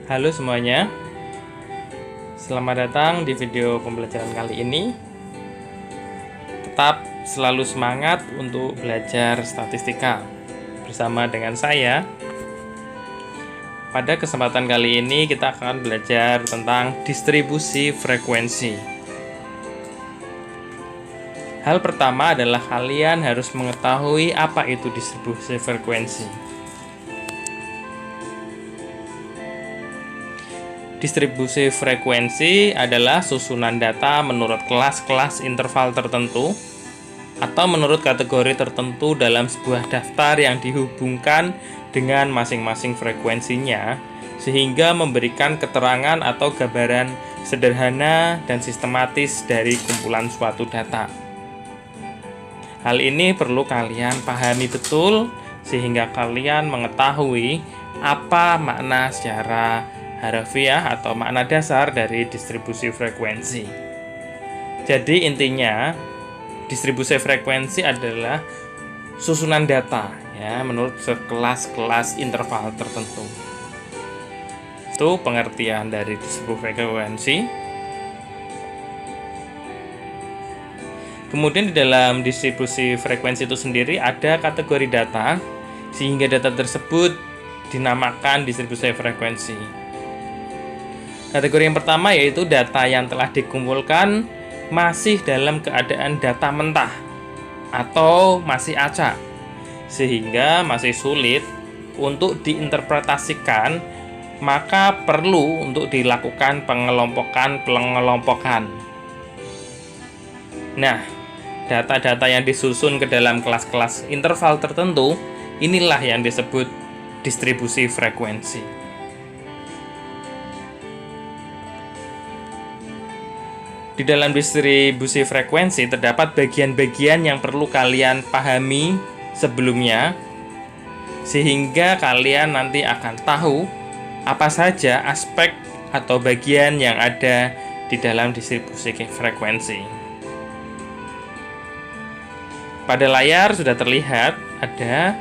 Halo semuanya, selamat datang di video pembelajaran kali ini. Tetap selalu semangat untuk belajar statistika bersama dengan saya. Pada kesempatan kali ini kita akan belajar tentang distribusi frekuensi. Hal pertama adalah kalian harus mengetahui apa itu distribusi frekuensi. Distribusi frekuensi adalah susunan data menurut kelas-kelas interval tertentu atau menurut kategori tertentu dalam sebuah daftar yang dihubungkan dengan masing-masing frekuensinya, sehingga memberikan keterangan atau gambaran sederhana dan sistematis dari kumpulan suatu data. Hal ini perlu kalian pahami betul sehingga kalian mengetahui apa makna secara harfiah atau makna dasar dari distribusi frekuensi. Jadi intinya distribusi frekuensi adalah susunan data ya menurut sekelas-kelas interval tertentu. Itu pengertian dari distribusi frekuensi. Kemudian di dalam distribusi frekuensi itu sendiri ada kategori data sehingga data tersebut dinamakan distribusi frekuensi. Kategori yang pertama yaitu data yang telah dikumpulkan masih dalam keadaan data mentah atau masih acak, sehingga masih sulit untuk diinterpretasikan, maka perlu untuk dilakukan pengelompokan. Nah, data-data yang disusun ke dalam kelas-kelas interval tertentu, inilah yang disebut distribusi frekuensi. Di dalam distribusi frekuensi terdapat bagian-bagian yang perlu kalian pahami sebelumnya, sehingga kalian nanti akan tahu apa saja aspek atau bagian yang ada di dalam distribusi frekuensi. Pada layar sudah terlihat ada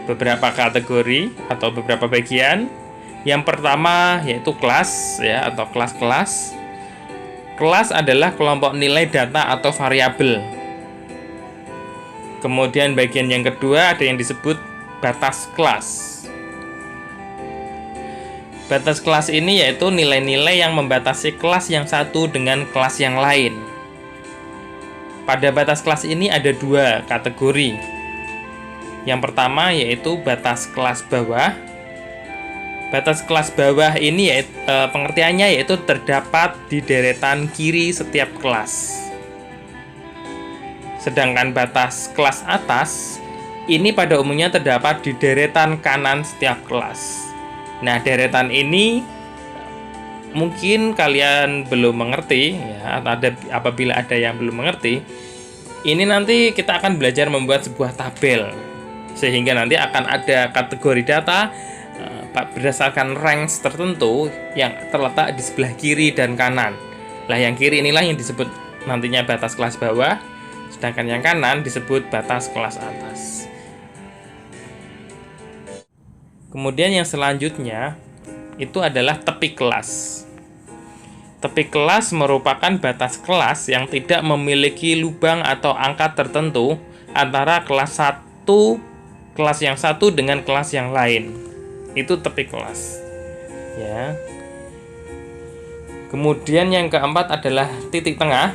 beberapa kategori atau beberapa bagian. Yang pertama yaitu kelas ya atau kelas-kelas. Kelas adalah kelompok nilai data atau variabel. Kemudian bagian yang kedua ada yang disebut batas kelas. Batas kelas ini yaitu nilai-nilai yang membatasi kelas yang satu dengan kelas yang lain. Pada batas kelas ini ada dua kategori. Yang pertama yaitu batas kelas bawah. Batas kelas bawah ini pengertiannya yaitu terdapat di deretan kiri setiap kelas. Sedangkan batas kelas atas ini pada umumnya terdapat di deretan kanan setiap kelas. Nah, deretan ini mungkin kalian belum mengerti ya, apabila ada yang belum mengerti, ini nanti kita akan belajar membuat sebuah tabel sehingga nanti akan ada kategori data berdasarkan range tertentu yang terletak di sebelah kiri dan kanan. Lah yang kiri inilah yang disebut nantinya batas kelas bawah, sedangkan yang kanan disebut batas kelas atas. Kemudian yang selanjutnya itu adalah tepi kelas. Tepi kelas merupakan batas kelas yang tidak memiliki lubang atau angka tertentu antara kelas yang satu dengan kelas yang lain. Itu tepi kelas ya. Kemudian yang keempat adalah titik tengah.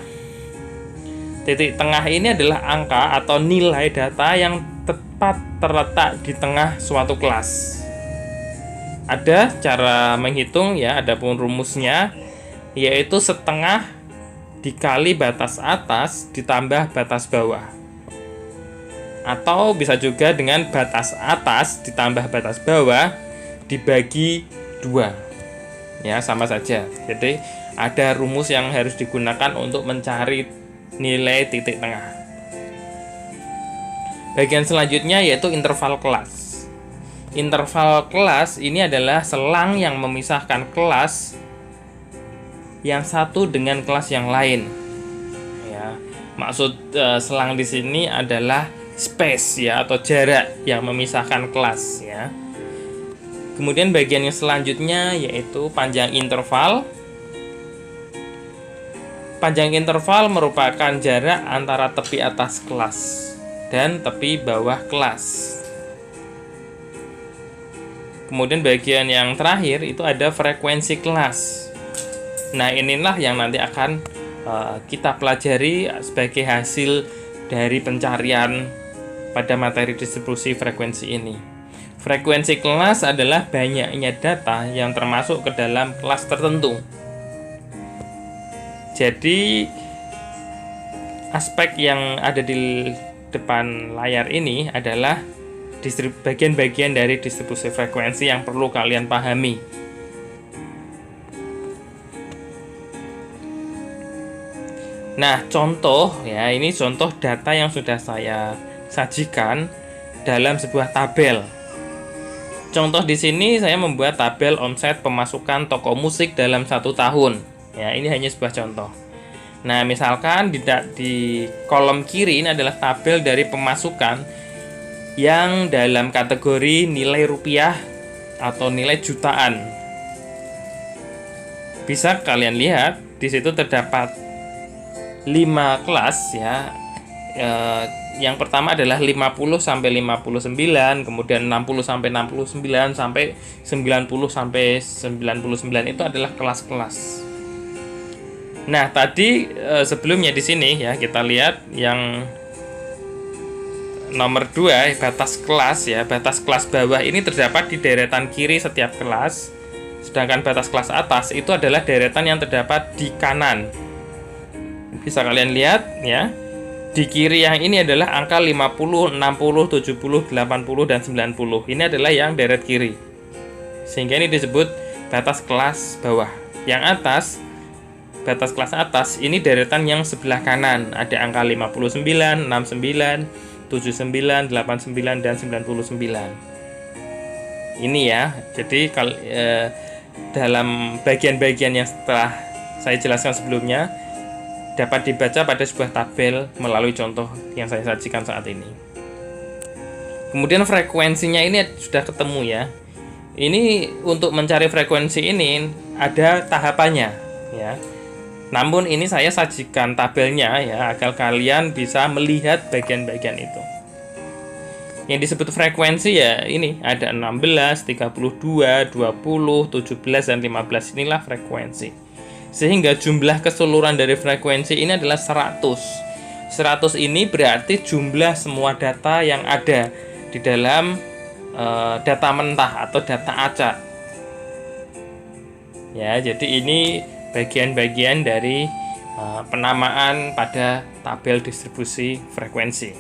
Titik tengah ini adalah angka atau nilai data yang tepat terletak di tengah suatu kelas. Ada cara menghitung ya, adapun rumusnya yaitu setengah dikali batas atas ditambah batas bawah, atau bisa juga dengan batas atas ditambah batas bawah dibagi 2 ya, sama saja. Jadi ada rumus yang harus digunakan untuk mencari nilai titik tengah. Bagian selanjutnya yaitu interval kelas. Interval kelas ini adalah selang yang memisahkan kelas yang satu dengan kelas yang lain ya. Maksud selang di sini adalah space ya atau jarak yang memisahkan kelas ya. Kemudian bagian yang selanjutnya yaitu panjang interval. Panjang interval merupakan jarak antara tepi atas kelas dan tepi bawah kelas. Kemudian bagian yang terakhir itu ada frekuensi kelas. Nah, inilah yang nanti akan kita pelajari sebagai hasil dari pencarian pada materi distribusi frekuensi ini. Frekuensi kelas adalah banyaknya data yang termasuk ke dalam kelas tertentu. Jadi, aspek yang ada di depan layar ini adalah bagian-bagian dari distribusi frekuensi yang perlu kalian pahami. Nah, contoh ya, ini contoh data yang sudah saya sajikan dalam sebuah tabel. Contoh di sini saya membuat tabel omset pemasukan toko musik dalam 1 tahun. Ya, ini hanya sebuah contoh. Nah, misalkan di kolom kiri ini adalah tabel dari pemasukan yang dalam kategori nilai rupiah atau nilai jutaan. Bisa kalian lihat di situ terdapat 5 kelas ya. Yang pertama adalah 50 sampai 59, kemudian 60 sampai 69 sampai 90 sampai 99 itu adalah kelas-kelas. Nah, tadi sebelumnya di sini ya kita lihat yang nomor 2 batas kelas ya. Batas kelas bawah ini terdapat di deretan kiri setiap kelas. Sedangkan batas kelas atas itu adalah deretan yang terdapat di kanan. Bisa kalian lihat ya. Di kiri yang ini adalah angka 50, 60, 70, 80 dan 90. Ini adalah yang deret kiri. Sehingga ini disebut batas kelas bawah. Yang atas, batas kelas atas ini deretan yang sebelah kanan. Ada angka 59, 69, 79, 89, dan 99. Ini ya, jadi dalam bagian-bagian yang setelah saya jelaskan sebelumnya dapat dibaca pada sebuah tabel melalui contoh yang saya sajikan saat ini. Kemudian frekuensinya ini sudah ketemu ya. Ini untuk mencari frekuensi ini ada tahapannya ya. Namun ini saya sajikan tabelnya ya agar kalian bisa melihat bagian-bagian itu. Yang disebut frekuensi ya ini ada 16, 32, 20, 17 dan 15. Inilah frekuensi. Sehingga jumlah keseluruhan dari frekuensi ini adalah 100. 100 ini berarti jumlah semua data yang ada di dalam data mentah atau data acak. Ya, jadi ini bagian-bagian dari penamaan pada tabel distribusi frekuensi.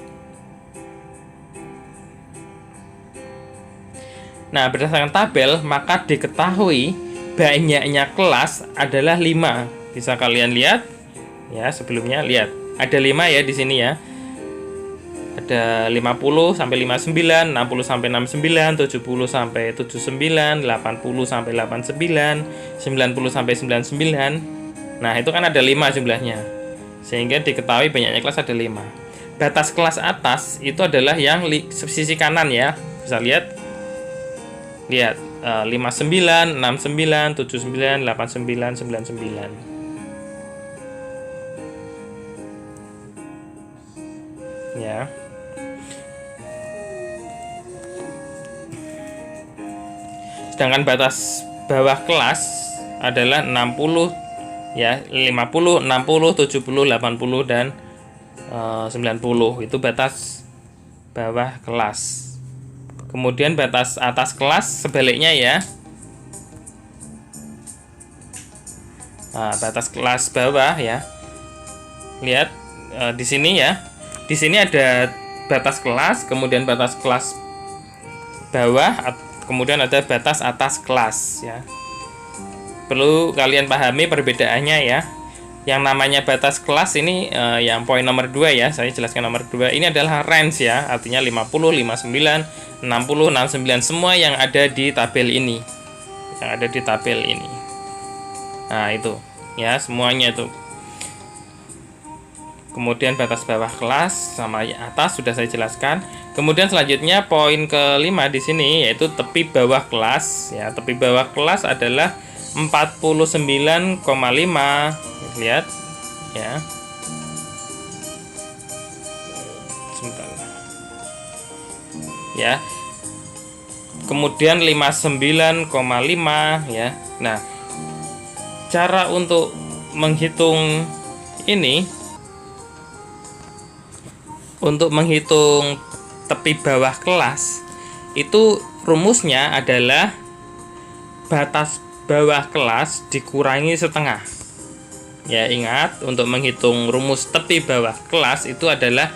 Nah, berdasarkan tabel, maka diketahui banyaknya kelas adalah 5. Bisa kalian lihat ya, sebelumnya lihat. Ada 5 ya di sini ya. Ada 50 sampai 59, 60 sampai 69, 70 sampai 79, 80 sampai 89, 90 sampai 99. Nah, itu kan ada 5 jumlahnya. Sehingga diketahui banyaknya kelas ada 5. Batas kelas atas itu adalah yang sisi kanan ya. Bisa lihat. Lihat, 59, 69, 79, 89, 99. Ya. Sedangkan batas bawah kelas adalah 60 ya, 50, 60, 70, 80 dan 90. Itu batas bawah kelas. Kemudian batas atas kelas sebaliknya ya. Nah, batas kelas bawah ya. Lihat di sini ya. Di sini ada batas kelas, kemudian batas kelas bawah, kemudian ada batas atas kelas ya. Perlu kalian pahami perbedaannya ya. Yang namanya batas kelas ini yang poin nomor 2 ya, saya jelaskan nomor 2. Ini adalah range ya, artinya 50, 59, 60, 69 semua yang ada di tabel ini. Yang ada di tabel ini. Nah, itu ya, semuanya itu. Kemudian batas bawah kelas sama atas sudah saya jelaskan. Kemudian selanjutnya poin kelima di sini yaitu tepi bawah kelas. Ya, tepi bawah kelas adalah 49,5. Lihat ya. Sebentar. Ya. Kemudian 59,5 ya. Nah, cara untuk menghitung ini, untuk menghitung tepi bawah kelas itu rumusnya adalah batas bawah kelas dikurangi setengah. Ya, ingat untuk menghitung rumus tepi bawah kelas itu adalah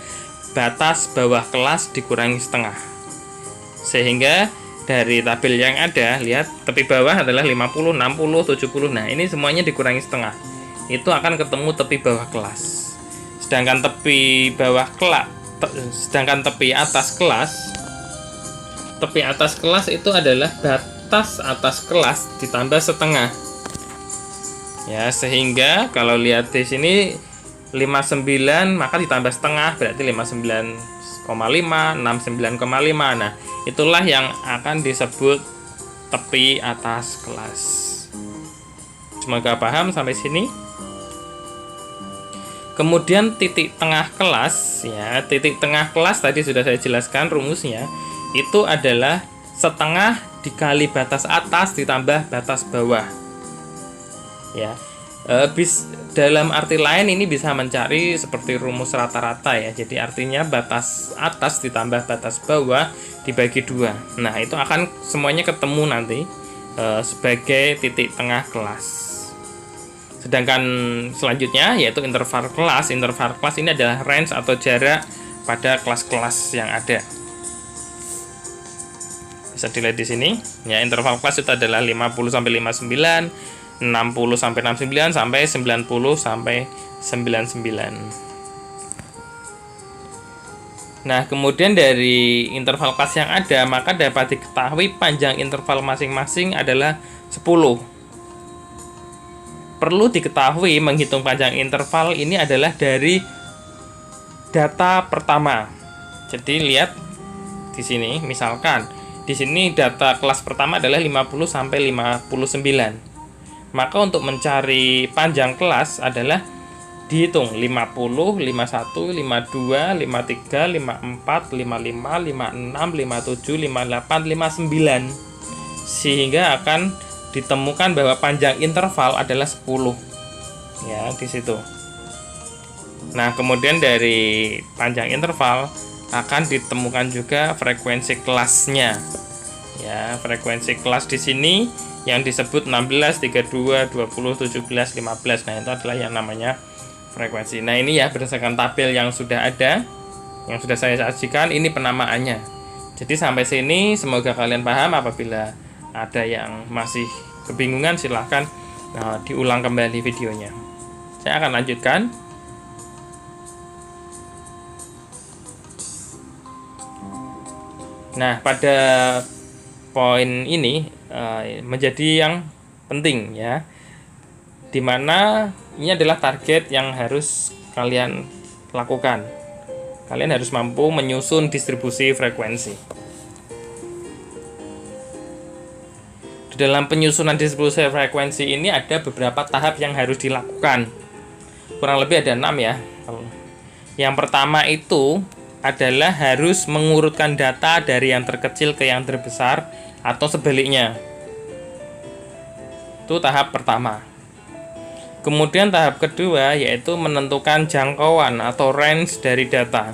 batas bawah kelas dikurangi setengah. Sehingga dari tabel yang ada, lihat tepi bawah adalah 50, 60, 70. Nah, ini semuanya dikurangi setengah. Itu akan ketemu tepi bawah kelas. Sedangkan tepi bawah kelas, sedangkan tepi atas kelas itu adalah batas atas kelas ditambah setengah. Ya, sehingga kalau lihat di sini 59 maka ditambah setengah berarti 59,5, 69,5. Nah, itulah yang akan disebut tepi atas kelas. Semoga paham sampai sini. Kemudian titik tengah kelas, ya, titik tengah kelas tadi sudah saya jelaskan rumusnya. Itu adalah setengah dikali batas atas ditambah batas bawah. Ya. Dalam arti lain ini bisa mencari seperti rumus rata-rata ya. Jadi artinya batas atas ditambah batas bawah dibagi 2. Nah, itu akan semuanya ketemu nanti sebagai titik tengah kelas. Sedangkan selanjutnya yaitu interval kelas. Interval kelas ini adalah range atau jarak pada kelas-kelas yang ada. Bisa dilihat di sini. Ya, interval kelas itu adalah 50 sampai 59, 60 sampai 69 sampai 90 sampai 99. Nah, kemudian dari interval kelas yang ada, maka dapat diketahui panjang interval masing-masing adalah 10. Perlu diketahui menghitung panjang interval ini adalah dari data pertama. Jadi lihat di sini, misalkan di sini data kelas pertama adalah 50 sampai 59. Maka untuk mencari panjang kelas adalah dihitung 50, 51, 52, 53, 54, 55, 56, 57, 58, 59. Sehingga akan ditemukan bahwa panjang interval adalah 10. Ya, di situ. Nah, kemudian dari panjang interval akan ditemukan juga frekuensi kelasnya. Ya, frekuensi kelas di sini yang disebut 16, 32, 20, 17, 15. Nah, itu adalah yang namanya frekuensi. Nah, ini ya berdasarkan tabel yang sudah ada, yang sudah saya sajikan, ini penamaannya. Jadi sampai sini semoga kalian paham. Apabila ada yang masih kebingungan silahkan diulang kembali videonya. Saya akan lanjutkan. Nah, pada poin ini menjadi yang penting ya, dimana ini adalah target yang harus kalian lakukan. Kalian harus mampu menyusun distribusi frekuensi. Di dalam penyusunan distribusi frekuensi ini ada beberapa tahap yang harus dilakukan. Kurang lebih ada 6 ya. Yang pertama itu adalah harus mengurutkan data dari yang terkecil ke yang terbesar atau sebaliknya. Itu tahap pertama. Kemudian tahap kedua yaitu menentukan jangkauan atau range dari data.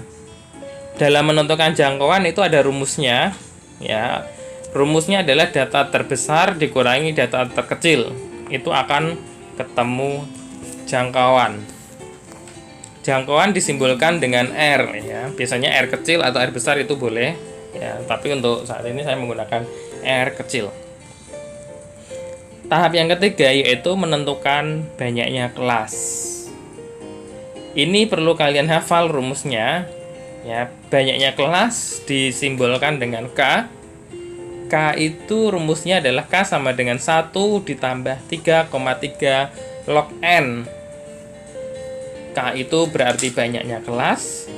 Dalam menentukan jangkauan itu ada rumusnya ya. Rumusnya adalah data terbesar dikurangi data terkecil. Itu akan ketemu jangkauan. Jangkauan disimbolkan dengan R ya. Biasanya R kecil atau R besar itu boleh ya, tapi untuk saat ini saya menggunakan R kecil. Tahap yang ketiga yaitu menentukan banyaknya kelas. Ini perlu kalian hafal rumusnya ya. Banyaknya kelas disimbolkan dengan K. K itu rumusnya adalah K sama dengan 1 ditambah 3,3 log N. K itu berarti banyaknya kelas,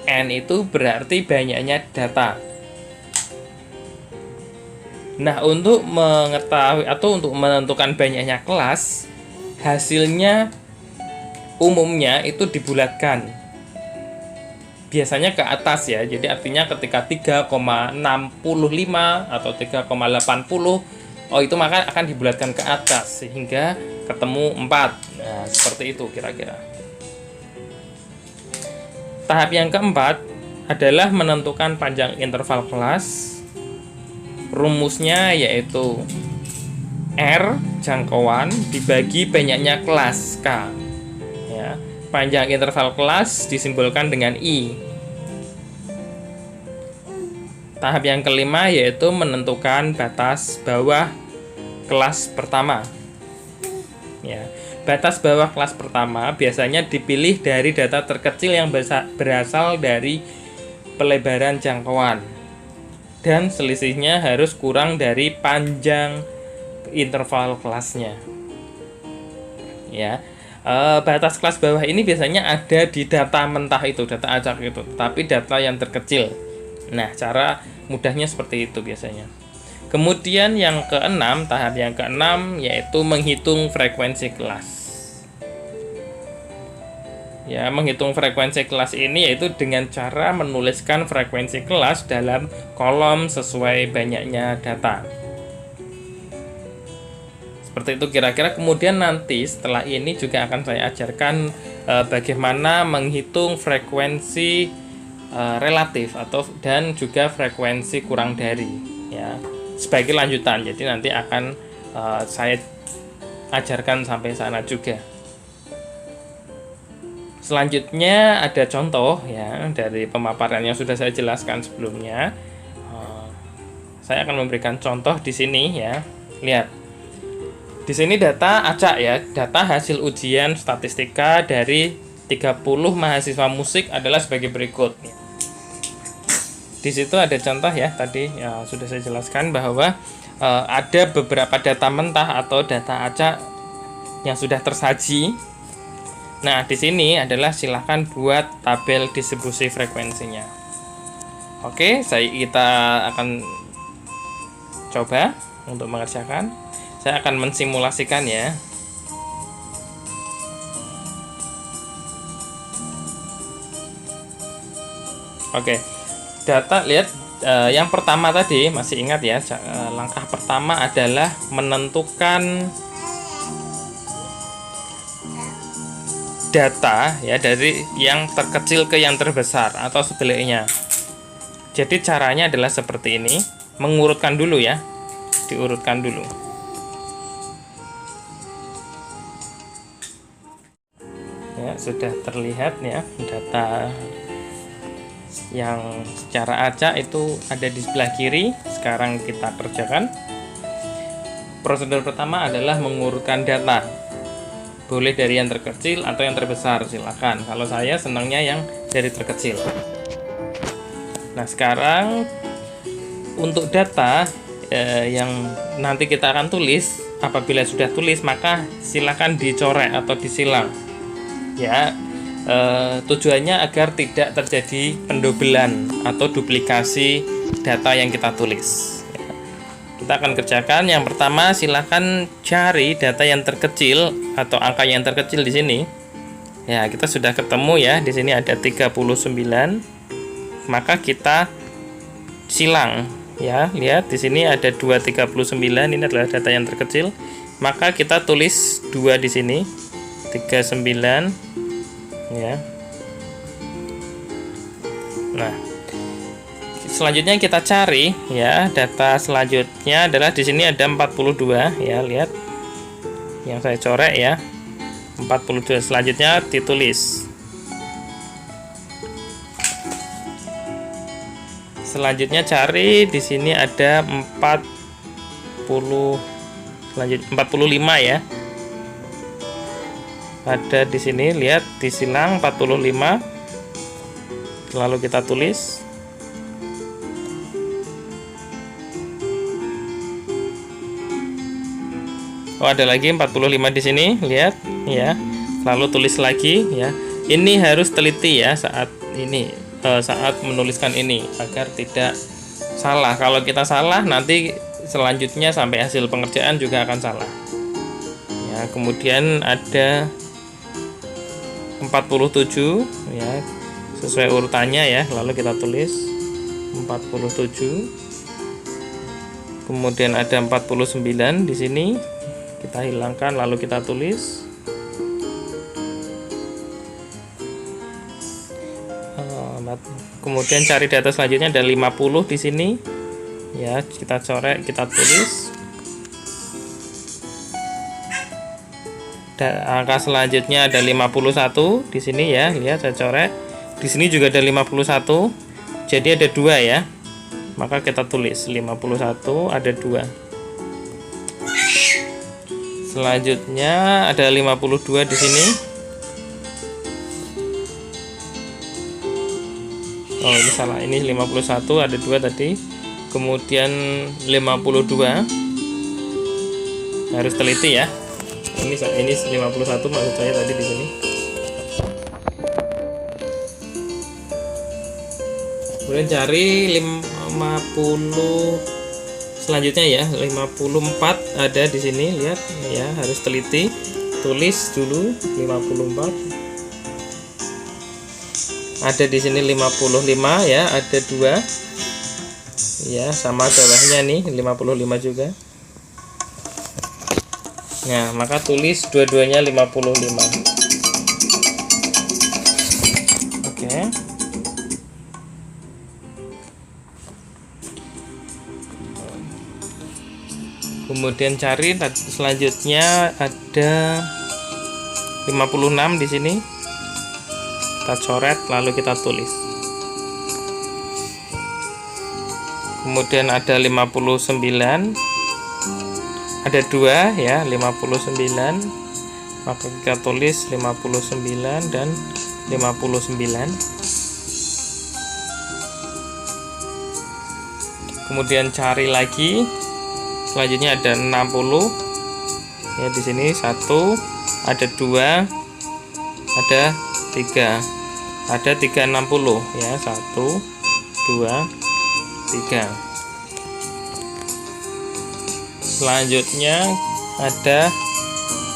N itu berarti banyaknya data. Nah, untuk mengetahui atau untuk menentukan banyaknya kelas, hasilnya umumnya itu dibulatkan. Biasanya ke atas ya. Jadi artinya ketika 3,65 atau 3,80, oh itu maka akan dibulatkan ke atas sehingga ketemu 4. Nah, seperti itu kira-kira. Tahap yang keempat adalah menentukan panjang interval kelas. Rumusnya yaitu R jangkauan dibagi banyaknya kelas K. Ya, panjang interval kelas disimbolkan dengan I. Tahap yang kelima yaitu menentukan batas bawah kelas pertama. Ya, batas bawah kelas pertama biasanya dipilih dari data terkecil yang berasal dari pelebaran jangkauan, dan selisihnya harus kurang dari panjang interval kelasnya. Ya, batas kelas bawah ini biasanya ada di data mentah itu, data acak itu, tapi data yang terkecil. Nah, cara mudahnya seperti itu biasanya. Kemudian yang keenam, tahap yang keenam yaitu menghitung frekuensi kelas. Ya, menghitung frekuensi kelas ini yaitu dengan cara menuliskan frekuensi kelas dalam kolom sesuai banyaknya data. Seperti itu kira-kira. Kemudian nanti setelah ini juga akan saya ajarkan bagaimana menghitung frekuensi relatif dan juga frekuensi kurang dari, ya, sebagai lanjutan. Jadi nanti akan saya ajarkan sampai sana juga. Selanjutnya ada contoh ya dari pemaparan yang sudah saya jelaskan sebelumnya. Saya akan memberikan contoh di sini ya. Lihat. Di sini data acak ya, data hasil ujian statistika dari 30 mahasiswa musik adalah sebagai berikut. Di situ ada contoh ya, tadi ya sudah saya jelaskan bahwa ada beberapa data mentah atau data acak yang sudah tersaji. Nah, di sini adalah silahkan buat tabel distribusi frekuensinya. Oke, kita akan coba untuk mengerjakan. Saya akan mensimulasikan ya. Oke, data lihat yang pertama tadi masih ingat ya, langkah pertama adalah menentukan data ya dari yang terkecil ke yang terbesar atau sebaliknya. Jadi caranya adalah seperti ini, mengurutkan dulu ya, diurutkan dulu. Ya, sudah terlihat ya data yang secara acak itu ada di sebelah kiri. Sekarang kita kerjakan. Prosedur pertama adalah mengurutkan data. Boleh dari yang terkecil atau yang terbesar, silakan. Kalau saya senangnya yang dari terkecil. Nah, sekarang untuk data yang nanti kita akan tulis, apabila sudah tulis maka silakan dicoret atau disilang. Ya, tujuannya agar tidak terjadi pendobelan atau duplikasi data yang kita tulis. Kita akan kerjakan. Yang pertama, silakan cari data yang terkecil atau angka yang terkecil di sini. Ya, kita sudah ketemu ya. Di sini ada 39. Maka kita silang ya. Lihat di sini ada 239. Ini adalah data yang terkecil. Maka kita tulis 2 di sini. 39 ya. Nah, selanjutnya kita cari ya, data selanjutnya adalah di sini ada 42 ya, lihat yang saya coret ya, 42. Selanjutnya ditulis. Selanjutnya cari di sini ada 45 ya. Ada di sini, lihat disilang 45. Lalu kita tulis. Oh, ada lagi 45 di sini, lihat ya. lalu tulis lagi ya. Ini harus teliti ya saat menuliskan ini agar tidak salah. Kalau kita salah nanti selanjutnya sampai hasil pengerjaan juga akan salah. Ya, kemudian ada 47 ya, sesuai urutannya ya. Lalu kita tulis 47. Kemudian ada 49 di sini. Kita hilangkan lalu kita tulis. Kemudian cari data selanjutnya ada 50 di sini. Ya, kita coret, kita tulis. Angka selanjutnya ada 51 di sini ya. Lihat saya coret. Di sini juga ada 51. Jadi ada 2 ya. Maka kita tulis 51 ada 2. Selanjutnya ada 52 di sini. Oh, ini salah. Ini 51 ada 2 tadi. Kemudian 52 harus teliti ya. Ini 51 maksud saya tadi di sini. Kemudian cari 50 selanjutnya ya. 54 ada di sini, lihat ya, harus teliti. Tulis dulu 54. Ada di sini 55 ya, ada 2. Ya, sama bawahnya nih 55 juga. Nah, maka tulis dua-duanya 55. Oke. Kemudian cari selanjutnya ada 56 di sini. Kita coret lalu kita tulis. Kemudian ada 59. Ada 2 ya, 59. Maka kita tulis 59 dan 59. Kemudian cari lagi. Selanjutnya ada 60. Ya, di sini 1, ada 2, ada 3. Ada 360 ya, 1 2 3. Selanjutnya ada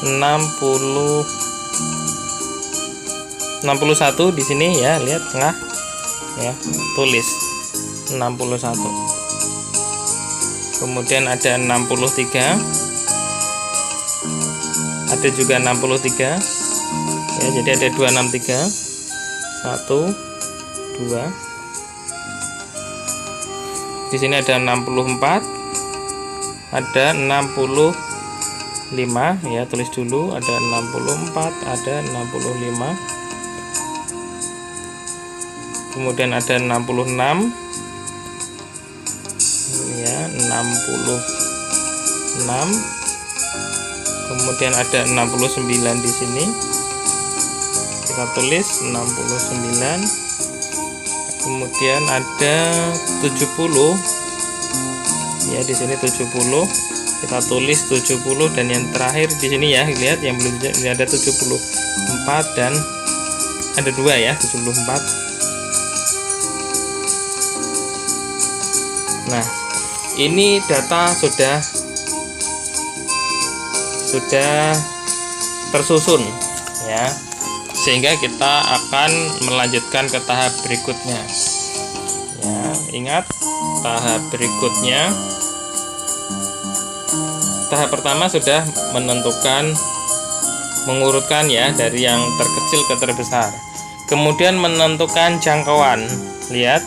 61 di sini ya, lihat tengah ya, tulis 61. Kemudian ada 63. Ada juga 63. Ya, jadi ada 263. 1 2. Di sini ada 64. Ada 65 ya, tulis dulu, ada 64, ada 65. Kemudian ada 66 ya, 66. Kemudian ada 69 di sini. Kita tulis 69. Kemudian ada 70. Ya, di sini 70. Kita tulis 70 dan yang terakhir di sini ya, lihat yang belum ada 74 dan ada 2 ya, 74. Nah, ini data sudah tersusun ya. Sehingga kita akan melanjutkan ke tahap berikutnya. Ya, ingat tahap berikutnya. Tahap pertama sudah mengurutkan ya dari yang terkecil ke terbesar. Kemudian menentukan jangkauan. Lihat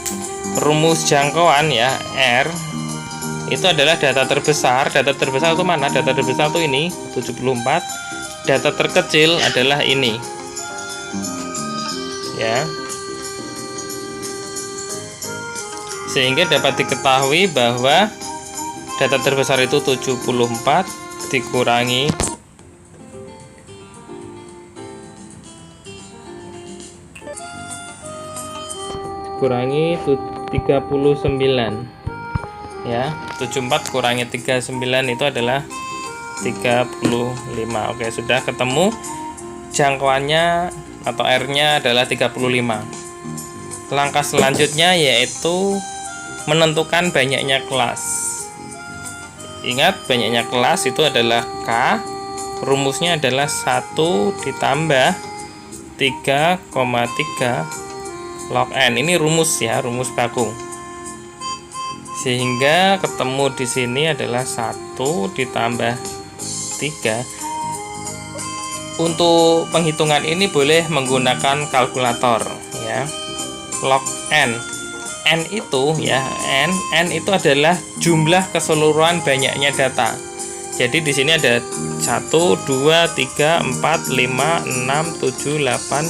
rumus jangkauan ya, R itu adalah data terbesar. Data terbesar itu mana? Data terbesar itu ini 74. Data terkecil adalah ini. Ya. Sehingga dapat diketahui bahwa data terbesar itu 74 dikurangi 39 ya. 74 kurangi 39 itu adalah 35. Oke, sudah ketemu jangkauannya atau R-nya adalah 35. Langkah selanjutnya yaitu menentukan banyaknya kelas. Ingat, banyaknya kelas itu adalah K. Rumusnya adalah 1 ditambah 3,3 log N. Ini rumus ya, rumus baku. Sehingga ketemu di sini adalah 1 ditambah 3. Untuk penghitungan ini boleh menggunakan kalkulator ya. Log N. N itu ya, N itu adalah jumlah keseluruhan banyaknya data. Jadi di sini ada 1, 2, 3, 4, 5, 6, 7, 8,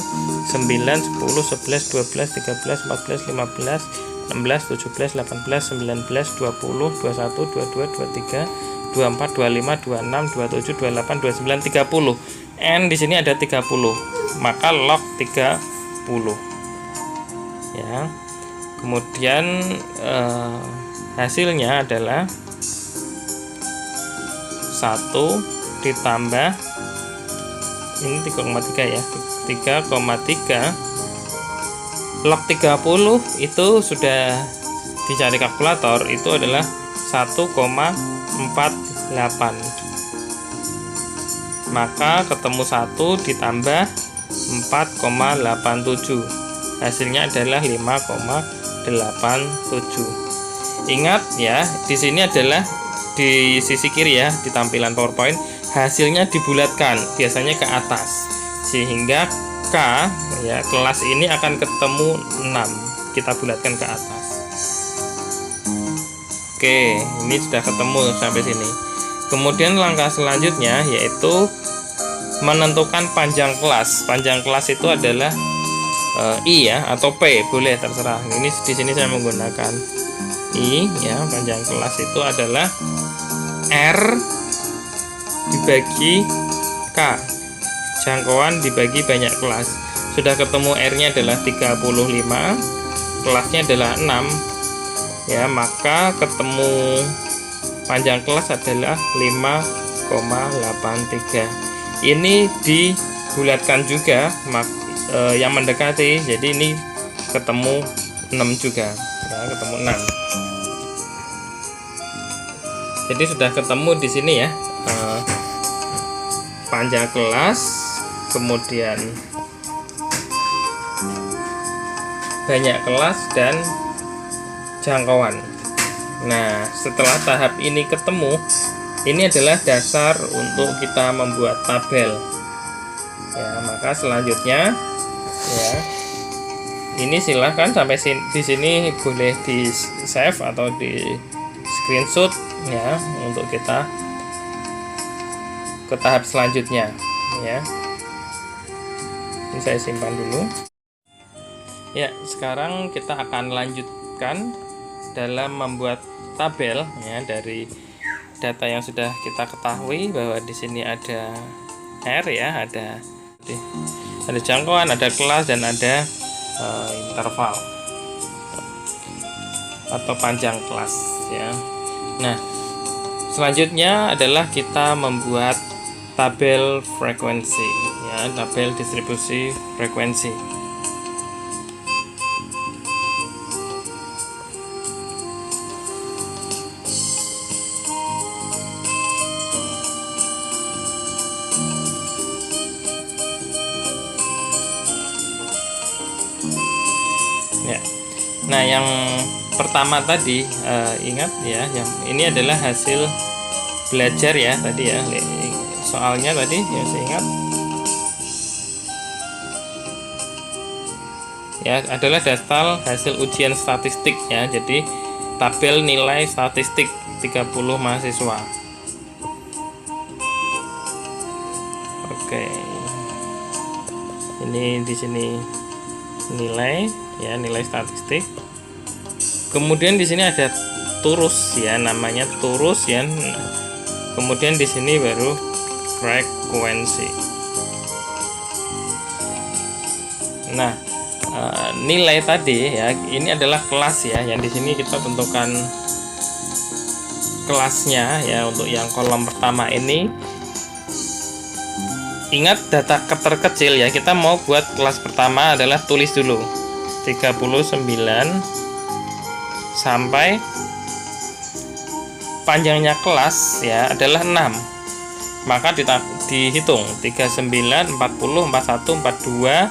9, 10, 11, 12, 13, 14, 15, 16, 17, 18, 19, 20, 21, 22, 23, 24, 25, 26, 27, 28, 29, 30. N di sini ada 30. Maka log 30. Ya. Kemudian hasilnya adalah 1 ditambah ini 3,3 ya. 3,3 log 30 itu sudah dicari kalkulator, itu adalah 1,48. Maka ketemu 1 ditambah 4,87. Hasilnya adalah 5,87. Ingat ya, di sini adalah di sisi kiri ya, di tampilan PowerPoint hasilnya dibulatkan, biasanya ke atas. Sehingga K ya, kelas ini akan ketemu 6. Kita bulatkan ke atas. Oke, ini sudah ketemu sampai sini. Kemudian langkah selanjutnya yaitu menentukan panjang kelas. Panjang kelas itu adalah I ya, atau P, boleh terserah. Ini di sini saya menggunakan I ya. Panjang kelas itu adalah R dibagi K, jangkauan dibagi banyak kelas. Sudah ketemu R-nya adalah 35, kelasnya adalah 6 ya, maka ketemu panjang kelas adalah 5,83. Ini dibulatkan juga yang mendekati, jadi ini ketemu 6 juga ya, ketemu 6. Jadi sudah ketemu di sini ya, panjang kelas, kemudian banyak kelas dan jangkauan. Nah, setelah tahap ini ketemu, ini adalah dasar untuk kita membuat tabel ya. Maka selanjutnya ya, ini silahkan sampai di sini boleh di save atau di screenshot ya, untuk kita ke tahap selanjutnya ya. Ini saya simpan dulu ya. Sekarang kita akan lanjutkan dalam membuat tabel ya, dari data yang sudah kita ketahui bahwa di sini ada R ya, ada jangkauan, ada kelas, dan ada interval atau panjang kelas ya. Nah, selanjutnya adalah kita membuat tabel frekuensi ya, tabel distribusi frekuensi. Ya. Nah, yang pertama tadi ingat ya, yang ini adalah hasil belajar ya tadi ya, soalnya tadi ya, saya ingat ya, adalah daftar hasil ujian statistik ya. Jadi tabel nilai statistik 30 mahasiswa. Oke, ini di sini nilai ya, nilai statistik. Kemudian di sini ada turus ya, namanya turus ya. Kemudian di sini baru frekuensi. Nah, nilai tadi ya, ini adalah kelas ya, yang di sini kita tentukan kelasnya ya. Untuk yang kolom pertama ini ingat data terkecil ya, kita mau buat kelas pertama adalah tulis dulu 39 sampai panjangnya kelas ya adalah 6. Maka dihitung 39, 40, 41, 42,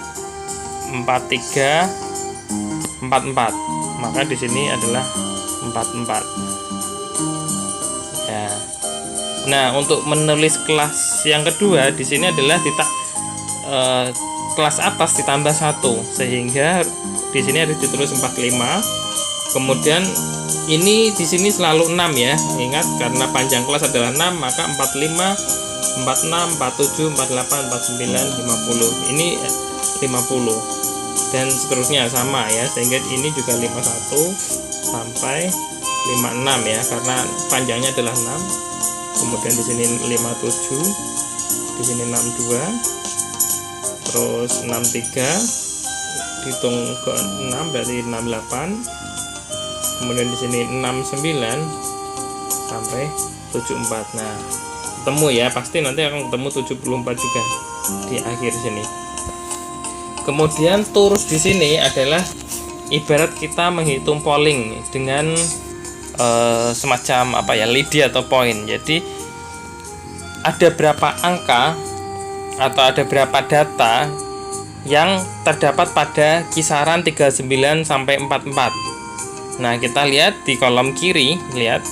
43, 44. Maka di sini adalah 44. Ya. Nah, untuk menulis kelas yang kedua di sini adalah kelas atas ditambah 1, sehingga di sini harus ditulis 45. Kemudian ini di sini selalu 6 ya. Ingat, karena panjang kelas adalah 6, maka 45, 46, 47, 48, 49, 50. Ini 50. Dan seterusnya sama ya, sehingga ini juga 51 sampai 56 ya, karena panjangnya adalah 6. Kemudian di sini 57, di sini 62, terus 63, dihitung ke 6 berarti 68. Kemudian di sini 69 sampai 74. Nah, ketemu ya, pasti nanti akan ketemu 74 juga di akhir sini. Kemudian terus di sini adalah ibarat kita menghitung polling dengan semacam lidi atau poin. Jadi ada berapa angka atau ada berapa data yang terdapat pada kisaran 39 sampai 44. Nah, kita lihat di kolom kiri, lihat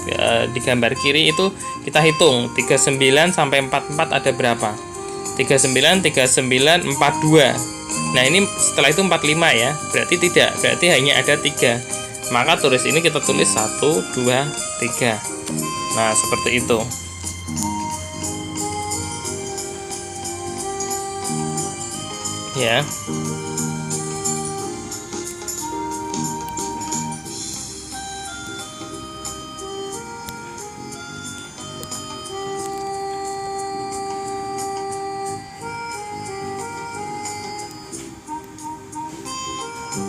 di gambar kiri itu kita hitung 39 sampai 44 ada berapa? 39, 39, 42. Nah, ini setelah itu 45 ya. Berarti tidak, berarti hanya ada 3. Maka tulis ini kita tulis 1, 2, 3. Nah, seperti itu. Ya.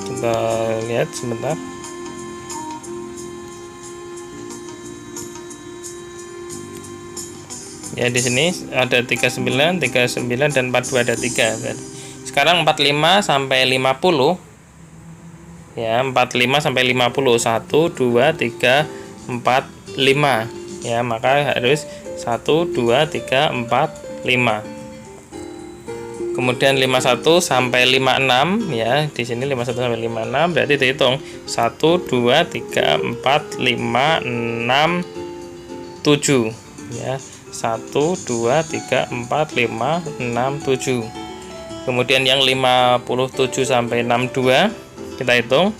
Kita lihat sebentar. Ya, di sini ada 39, 39 dan 42 ada 3. Sekarang 45 sampai 50. Ya, 45 sampai 50. 1 2 3 4 5. Ya, maka harus 1 2 3 4 5. Kemudian 51 sampai 56 ya, di sini 51 sampai 56 berarti dihitung 1 2 3 4 5 6 7 ya. 1 2 3 4 5 6 7. Kemudian yang 57 sampai 62 kita hitung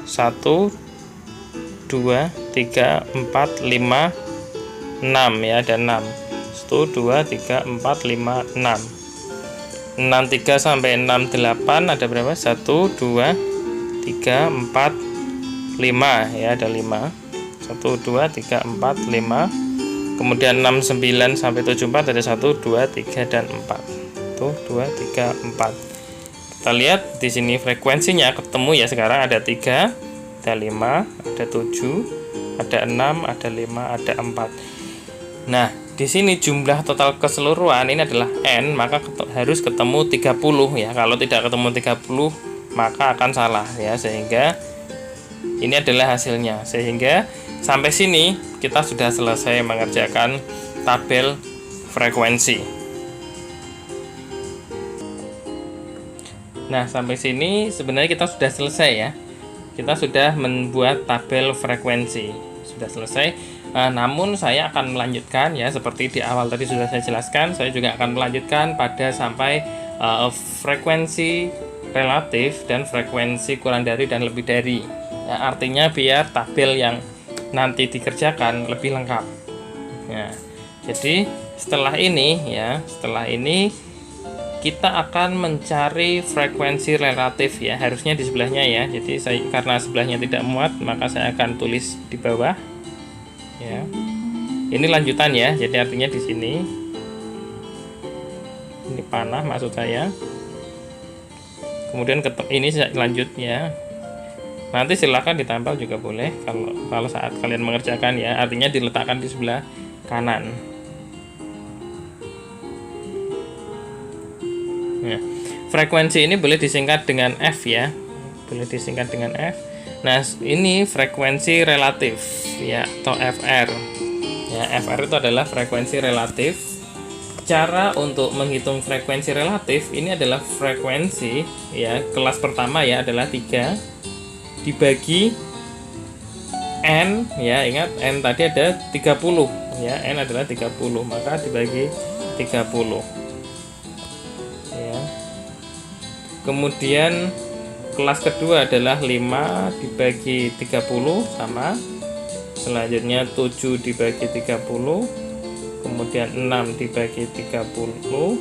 1 2 3 4 5 6 ya, ada 6. 1 2 3 4 5 6. 63 sampai 68 ada berapa? 1 2 3 4 5 ya, ada 5. 1 2 3 4 5. Kemudian 69 sampai 74 ada 1 2 3 dan 4. 1 2 3 4. Kita lihat di sini frekuensinya ketemu ya, sekarang ada 3, ada 5, ada 7, ada 6, ada 5, ada 4. Nah, di sini jumlah total keseluruhan ini adalah N, maka harus ketemu 30 ya. Kalau tidak ketemu 30 maka akan salah ya, sehingga ini adalah hasilnya. Sehingga sampai sini kita sudah selesai mengerjakan tabel frekuensi. Nah, sampai sini sebenarnya kita sudah selesai ya. Kita sudah membuat tabel frekuensi. Sudah selesai. Namun saya akan melanjutkan ya, seperti di awal tadi sudah saya jelaskan, saya juga akan melanjutkan pada sampai frekuensi relatif dan frekuensi kurang dari dan lebih dari. Ya, artinya biar tabel yang nanti dikerjakan lebih lengkap. Ya, jadi setelah ini kita akan mencari frekuensi relatif ya, harusnya di sebelahnya ya. Jadi karena sebelahnya tidak muat, maka saya akan tulis di bawah. Ya, ini lanjutan ya. Jadi artinya di sini ini panah maksud saya. Kemudian ini lanjutnya. Nanti silakan ditambal juga boleh kalau saat kalian mengerjakan ya. Artinya diletakkan di sebelah kanan. Nah, frekuensi ini boleh disingkat dengan F ya. Boleh disingkat dengan F. Nah, ini frekuensi relatif ya, atau FR. Ya, FR itu adalah frekuensi relatif. Cara untuk menghitung frekuensi relatif ini adalah frekuensi ya, kelas pertama ya adalah 3 dibagi N ya, ingat N tadi ada 30 ya, N adalah 30, maka dibagi 30 ya. Kemudian kelas kedua adalah 5 dibagi 30 sama. Selanjutnya 7 dibagi 30, kemudian 6 dibagi 30,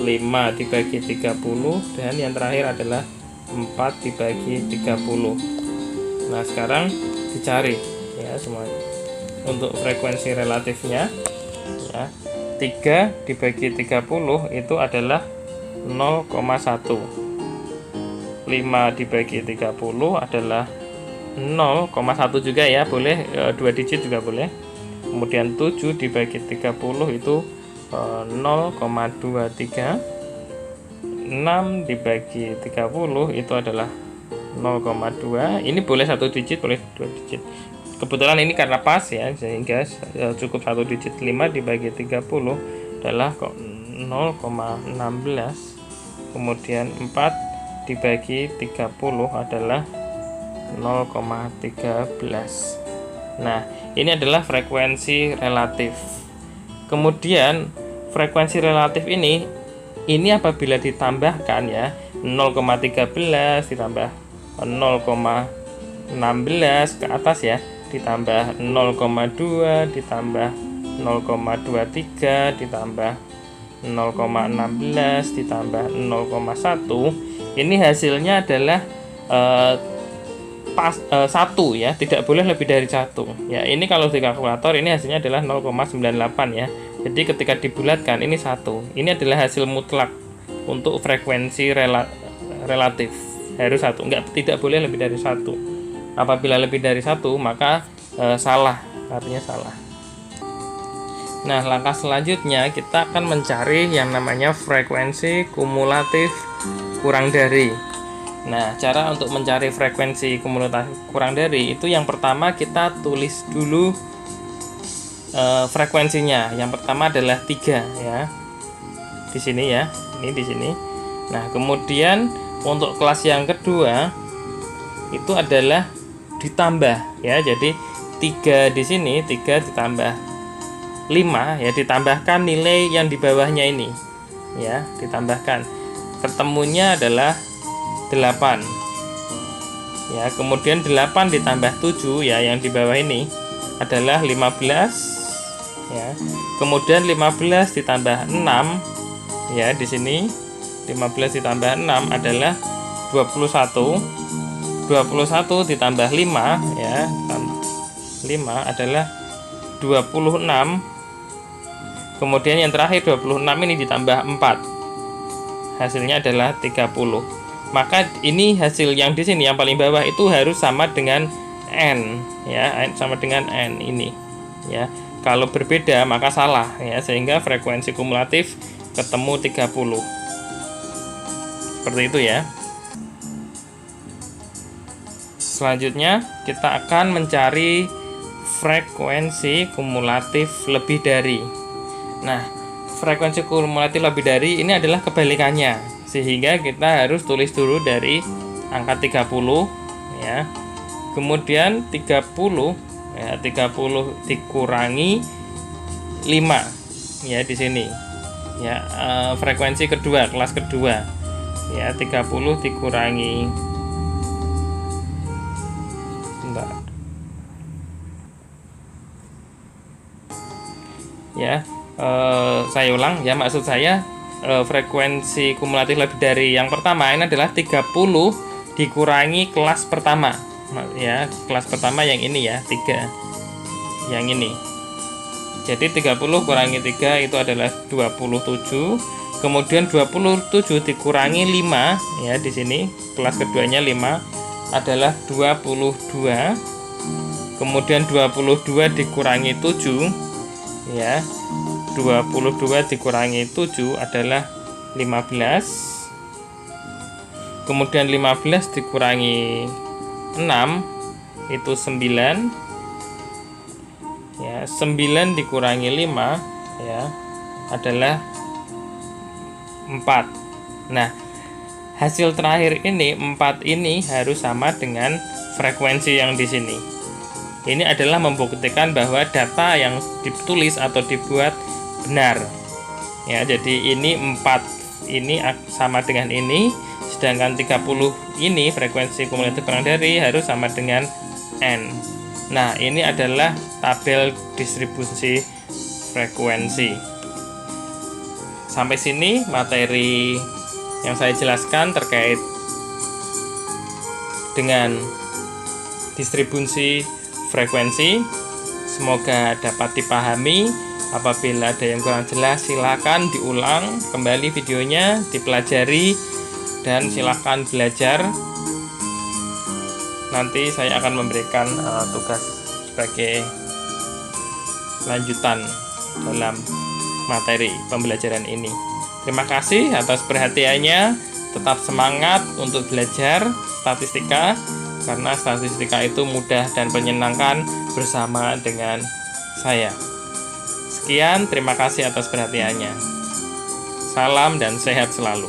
5 dibagi 30, dan yang terakhir adalah 4 dibagi 30. Nah, sekarang dicari ya semuanya untuk frekuensi relatifnya ya. 3 dibagi 30 itu adalah 0,1. 5 dibagi 30 adalah 0,1 juga ya, boleh 2 digit juga boleh. Kemudian 7 dibagi 30 itu 0,23. 6 dibagi 30 itu adalah 0,2. Ini boleh 1 digit, boleh 2 digit. Kebetulan ini karena pas ya, sehingga cukup 1 digit. 5 dibagi 30 adalah 0,16. Kemudian 4 dibagi 30 adalah 0,13. Nah, ini adalah frekuensi relatif. Kemudian frekuensi relatif ini apabila ditambahkan ya, 0,13 ditambah 0,16 ke atas ya, ditambah 0,2 ditambah 0,23 ditambah 0,16 ditambah 0,1, ini hasilnya adalah 1 ya, tidak boleh lebih dari 1 ya. Ini kalau di kalkulator ini hasilnya adalah 0,98 ya. Jadi ketika dibulatkan ini 1. Ini adalah hasil mutlak untuk frekuensi relatif, harus 1, tidak boleh lebih dari 1. Apabila lebih dari 1 maka salah, artinya salah. Nah, langkah selanjutnya kita akan mencari yang namanya frekuensi kumulatif kurang dari. Nah, cara untuk mencari frekuensi kumulatif kurang dari itu yang pertama kita tulis dulu frekuensinya. Yang pertama adalah 3 ya. Di sini ya, ini di sini. Nah, kemudian untuk kelas yang kedua itu adalah ditambah ya. Jadi 3 di sini, 3 ditambah 5 ya, ditambahkan nilai yang di bawahnya ini. Ya, ditambahkan. Ketemunya adalah 8 ya. Kemudian 8 ditambah 7 ya, yang di bawah ini adalah 15 ya. Kemudian 15 ditambah 6 ya, di sini 15 ditambah 6 adalah 21. 21 ditambah 5 ya, 5 adalah 26. Kemudian yang terakhir 26 ini ditambah 4, hasilnya adalah 30. Maka ini hasil yang di sini yang paling bawah itu harus sama dengan N ya, sama dengan N ini ya. Kalau berbeda maka salah ya, sehingga frekuensi kumulatif ketemu 30. Seperti itu ya. Selanjutnya kita akan mencari frekuensi kumulatif lebih dari. Nah, frekuensi kumulatif lebih dari ini adalah kebalikannya, sehingga kita harus tulis dulu dari angka 30 ya. Kemudian 30 ya, 30 dikurangi 5 ya, di sini ya, frekuensi kedua, kelas kedua ya. 30 dikurangi, bentar ya, saya ulang ya, maksud saya frekuensi kumulatif lebih dari yang pertama ini adalah 30 dikurangi kelas pertama ya, kelas pertama yang ini ya, 3 yang ini. Jadi 30 kurangi 3 itu adalah 27. Kemudian 27 dikurangi 5 ya, di sini kelas keduanya 5 adalah 22. Kemudian 22 dikurangi 7 ya, 22 dikurangi 7 adalah 15. Kemudian 15 dikurangi 6 itu 9. Ya, 9 dikurangi 5 ya adalah 4. Nah, hasil terakhir ini 4 ini harus sama dengan frekuensi yang di sini. Ini adalah membuktikan bahwa data yang ditulis atau dibuat benar. Ya, jadi ini 4 ini sama dengan ini, sedangkan 30 ini frekuensi kumulatif kurang dari harus sama dengan N. Nah, ini adalah tabel distribusi frekuensi. Sampai sini materi yang saya jelaskan terkait dengan distribusi frekuensi. Semoga dapat dipahami. Apabila ada yang kurang jelas, silakan diulang kembali videonya, dipelajari, dan silakan belajar. Nanti saya akan memberikan tugas sebagai lanjutan dalam materi pembelajaran ini. Terima kasih atas perhatiannya. Tetap semangat untuk belajar statistika, karena statistika itu mudah dan menyenangkan bersama dengan saya. Sekian, terima kasih atas perhatiannya. Salam dan sehat selalu.